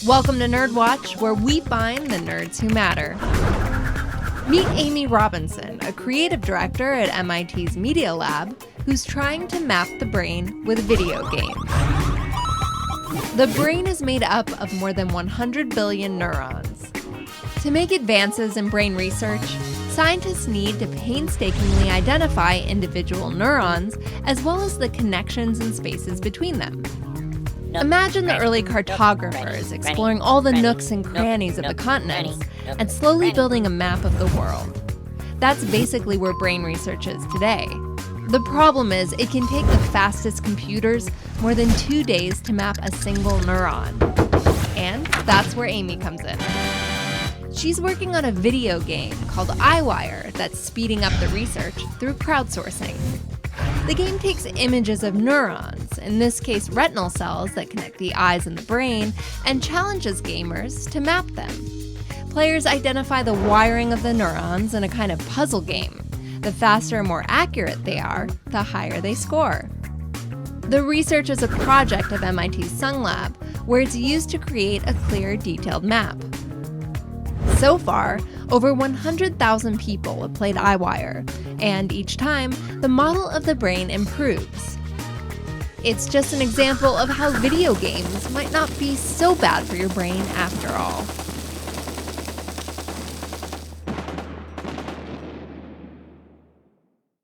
Welcome to Nerdwatch, where we find the nerds who matter. Meet Amy Robinson, a creative director at MIT's Media Lab, who's trying to map the brain with video games. The brain is made up of more than 100 billion neurons. To make advances in brain research, scientists need to painstakingly identify individual neurons as well as the connections and spaces between them. Imagine the early cartographers exploring all the nooks and crannies of the continents and slowly building a map of the world. That's basically where brain research is today. The problem is it can take the fastest computers more than 2 days to map a single neuron. And that's where Amy comes in. She's working on a video game called iWire that's speeding up the research through crowdsourcing. The game takes images of neurons, in this case retinal cells that connect the eyes and the brain, and challenges gamers to map them. Players identify the wiring of the neurons in a kind of puzzle game. The faster and more accurate they are, the higher they score. The research is a project of MIT's Seung lab, where it's used to create a clear, detailed map. So far, over 100,000 people have played iWire, and each time, the model of the brain improves. It's just an example of how video games might not be so bad for your brain after all.